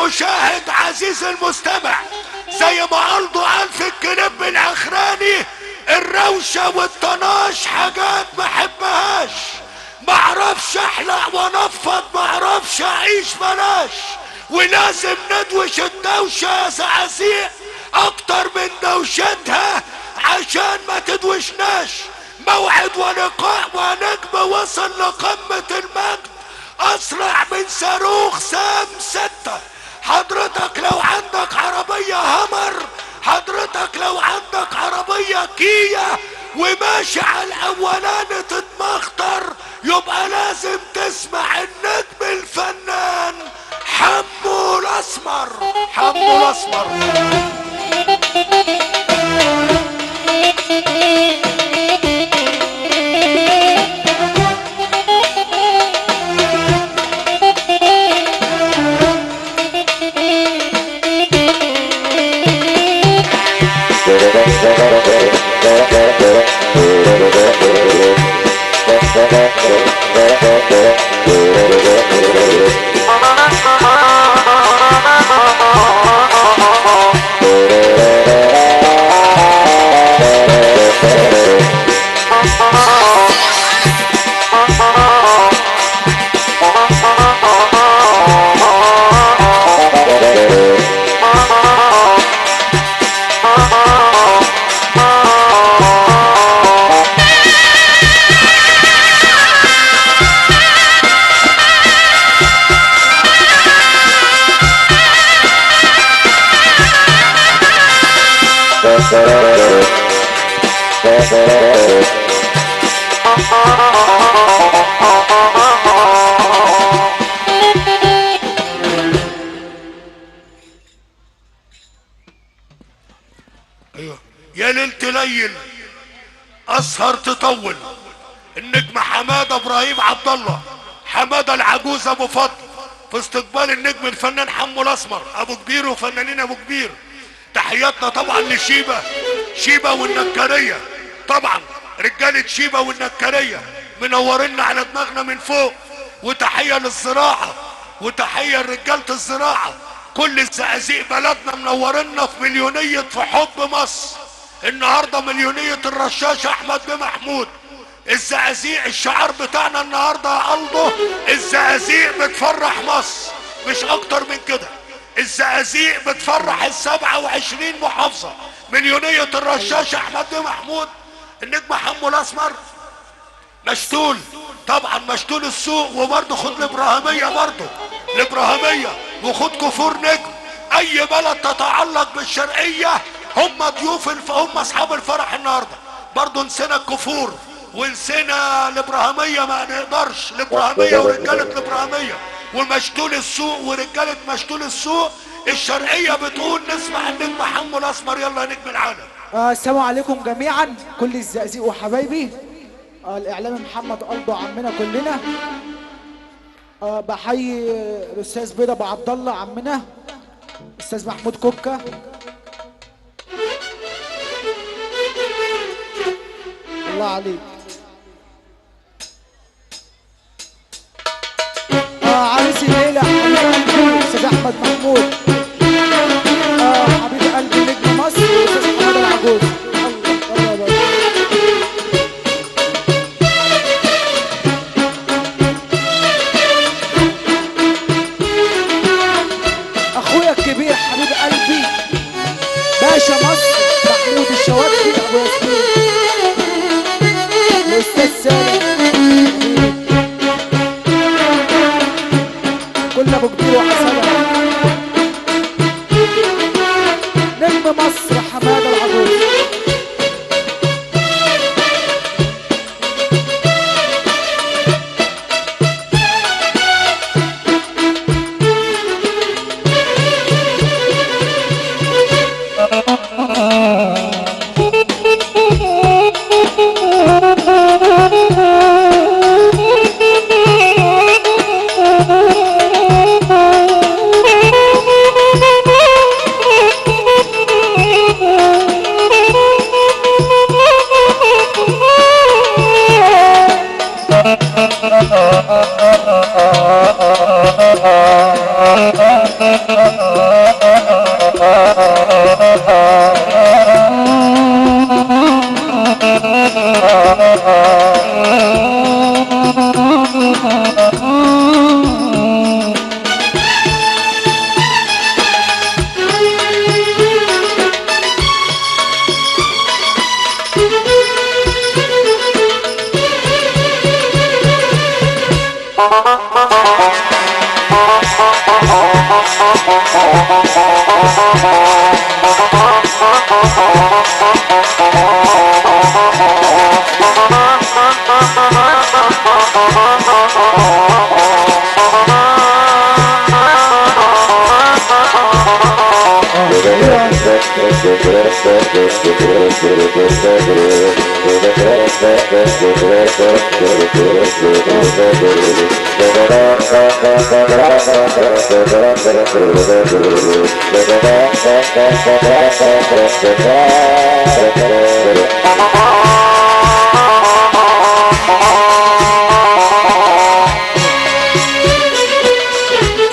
المشاهد عزيزي المستمع، زي ما قالوا قال في الكليب الاخراني، الروشة والطناش حاجات ما احبهاش، معرفش احلق وانفض، معرفش اعيش بلاش، ولازم ندوش الدوشة يا زعازيق اكتر من دوشتها عشان ما تدوشناش. موعد ولقاء ونجم وصل لقمة المجد اسرع من صاروخ سام 6. حضرتك لو عندك عربية همر، حضرتك لو عندك عربية كيا وماشي على الاولاني تتمخطر، يبقى لازم تسمع النجم الفنان حمو الاسمر. حمو الاسمر ايوه يا ليلة ليل اسهر تطول. النجم حمادة ابراهيم عبد الله، حمادة العجوز ابو فضل، في استقبال النجم الفنان حمو الاسمر ابو كبير وفنانين ابو كبير. تحياتنا طبعا لشيبة، شيبة والنكرية، طبعا رجالة شيبة والنكرية منورنا على دماغنا من فوق. وتحية للزراعة، وتحية لرجالة الزراعة، كل الزقازيق بلدنا منورنا في مليونية في حب مصر. النهاردة مليونية الرشاش احمد بن محمود. الزقازيق الشعار بتاعنا النهاردة يا قلبه، الزقازيق بتفرح مصر، مش اكتر من كده. الزقازيق بتفرح ال27 محافظة. مليونية الرشاش احمد بن محمود، النجم حمو الاسمر مشتول، طبعا مشتول السوق. وبرضه خد الابراهيمية، برضه الابراهيمية، وخد كفور نجم. اي بلد تتعلق بالشرقية هم ضيوف هم اصحاب الفرح النهارده. برضه نسينا الكفور ونسينا الابراهيمية، ما نقدرش. الابراهيمية ورجالة الابراهيمية ومشتول السوق ورجالة مشتول السوق. الشرقية بتقول نسمع النجم حمو الاسمر. يلا يا نجم العالم. السلام عليكم جميعا كل الزقازيق وحبايبي. الاعلامي محمد قلبه عمنا كلنا. بحيي الاستاذ بيضة ابو عبد الله عمنا، استاذ محمود كوكا، الله عليك. عريس الليله حبيب قلبي استاذ احمد محمود، حبيب قلبي نجم مصر استاذ محمد العجوز. اخويا الكبير حبيب قلبي باشا مصر محمود الشواتفي ابو ياسمين، الاستاذ سالم كل ابو كبير وحسنه، نجم مصر حماده العجوز.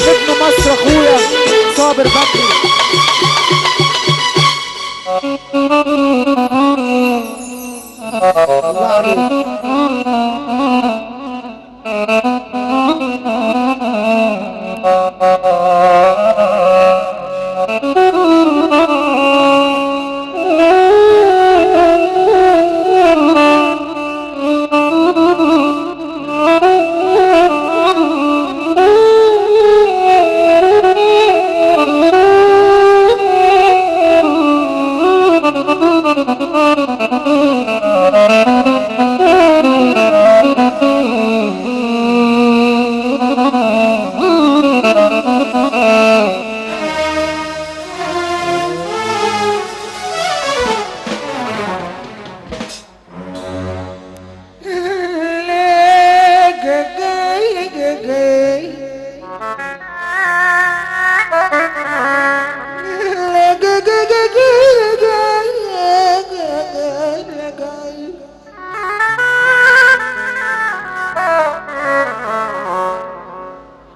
ابن مصر اخويا صابر بكري. الله عليك.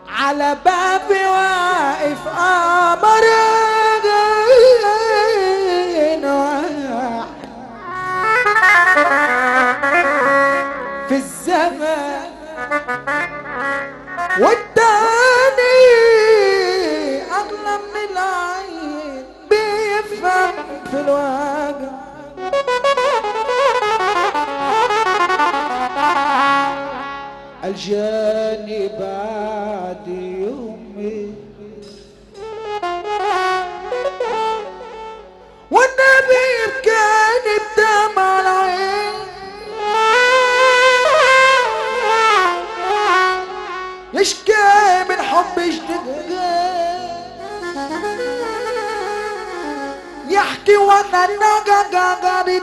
على بابي واقف قمر في الزمان والتاني أغلى من العين بيفهم في الواقع. الجاني بعد يومي والنبي يبكاني بدمع العين، يشكي من حب جديد يحكي وانا نقاقارتين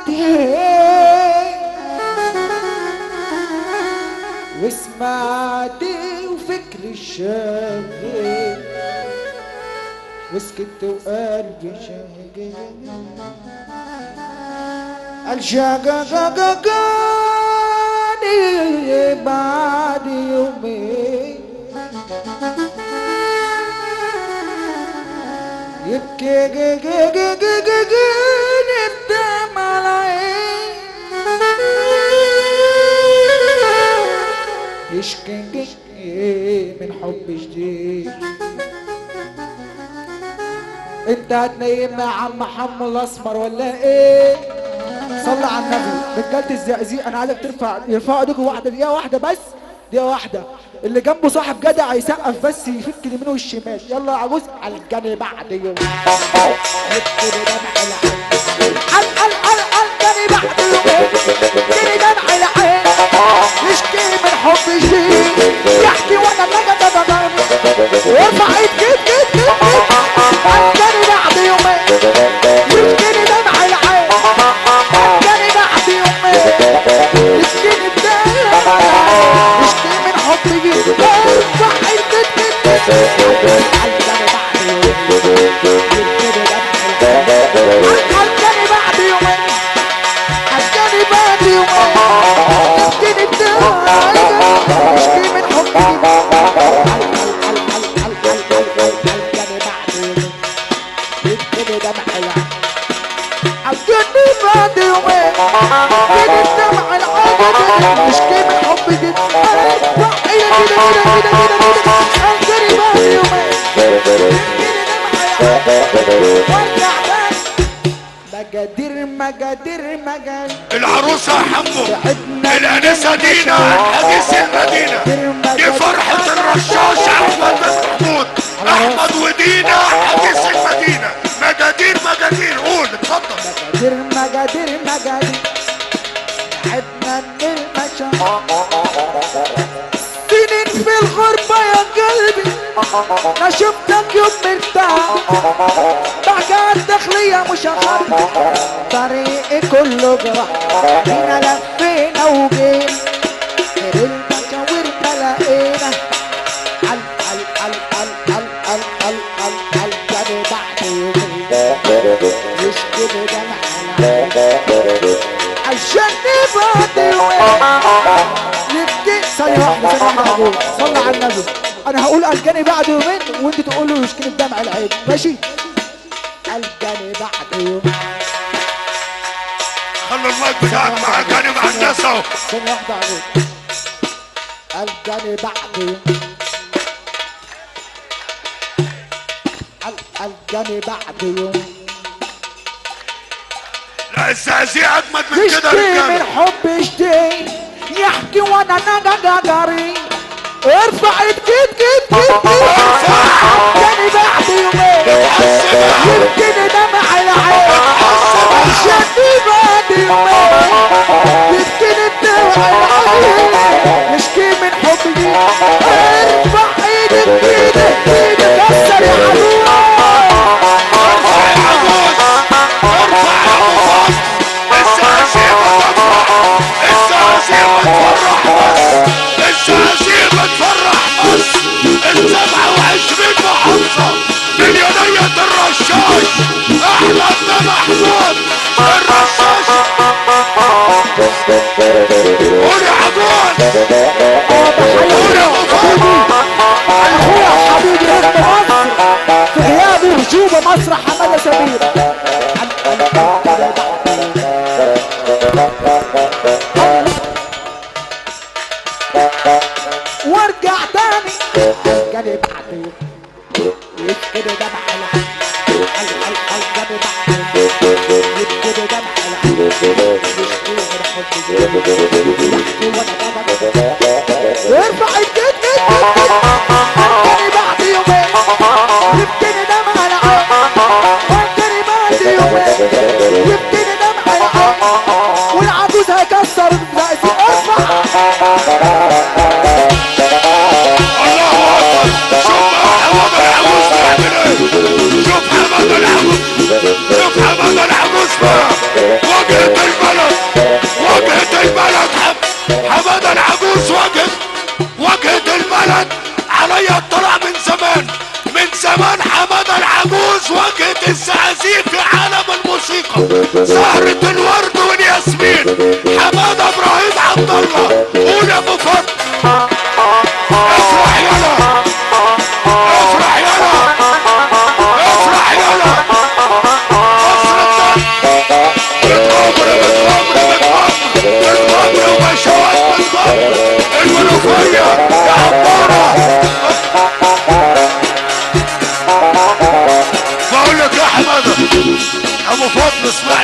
وسمعتي وفكري الشاغل وسكت وقلبي شاغل. الشاغاني بعد يومين يبكي بدمع العين، يشكي من حب جديد. انت هتنيمنا يا عم حمو الاسمر ولا ايه؟ صلى على النبي. رجاله الزقازيق انا عايزك يرفعوا ايديكم واحده، دقيقه واحده بس، دقيقه واحده. اللي جنبه صاحب جدع يسقف بس، يفك اليمين والشمال. يلا يا عجوز. على الجني بعد يوم يبكي بدمع العين، الجني بعد يومين يبكي بدمع العين، يشكي من حب جديد يحكي وانا وارفع ايد الجني بعد يومين يشكي بدمع العين، الجني بعد يومين يشكي بدمع العين، يشكي من حب جديد وارفع ايد الجني بعد يومين يبكي بدمع العين، الجني بعد يومين، الجني بعد يومين يشكي بدمع العين، يشكي من حب جديد. الجني بعد يومين كده الدمع العاجل يشكي من حب جد ارفع ايدك كده كده كده كده كده انجري بعد يومين كده دمع العاجل وارجع تاني مجادير مجادير مجادير العروسة يا حمو الانسة دينا حديث المدينة دي فرحة الرشاش احمد بن محمود احمد ودينا حديث المدينة مجادير مجادير قول اتفضل مجادير مجادير مجادير تعبنا من المشاعر سنين في الغربة يا قلبي انا شفتك يوم مرتاح بحكي الداخلية مش هخبي طريقي كله جراح هنا لفينا وجينا غير المشاوير تلاقينا عل عل عل عل عل عل عل عل عل جاني بعد يومين مش كده دمع عشان بعد يومين يبكي ثانية واحدة هقول صلى على النبي انا هقول الجاني بعد يومين وانت تقول له يشكي الدمع العيب ماشي الجاني بعد يومين خلي المايك بتاعك معاك انا مع الناس اهو ثانية واحدة عليك الجاني بعد يومين الجاني بعد يومين لا الزقازيق اجمد من كده يشكي من رجاله حب اشتي يحكي وانا نجاري ارفع ايدك جاني بعد يومين يمكن دمع العين عشان بعد يومين يمكن الدمع العين يشكي من حبي ارفع ايدك ايدك كسر يا عدو ارفع يا عجوز ارفع يا ابو فضل الزقازيق بتفرح الزقازيق بتفرح بس الزقازيق بتفرح بس ال 27 محافظة من يدية الرشاش احمد بن محمود الرشاش قول يا عجوز قول يا ابو فضل اخويا حبيبي ابن مصر في غيابي هجوم مسرح حماده سمير وارجع تاني جاني بعد يوم يبكي دمع العين جاني بعد يوم يبكي دمع العين يشكي من حب يحكي وانا دمع ارفع الجد جاني بعد يومين يبكي دمع العين جاني بعد يومين يبكي دمع العين والعجوز هيكسر الزقازيق ارفع الله اكبر شوف حماد العجوز بيعمل ايه شوف حماد العجوز بقى واجهة البلد واجهة البلد حماد العجوز واجهة البلد عليا اطلاع من زمان حماد العجوز واجهة الزقازيق في عالم الموسيقى زهرة الورد والياسمين حماد ابراهيم عبد الله قول يا ابو فضل افرح يلا افرح يلا افرح يلا مصر بتغمر وبشوات بتغمر المنوفية يا عبارة بقول لك يا حمادة ابو فضل اسمعني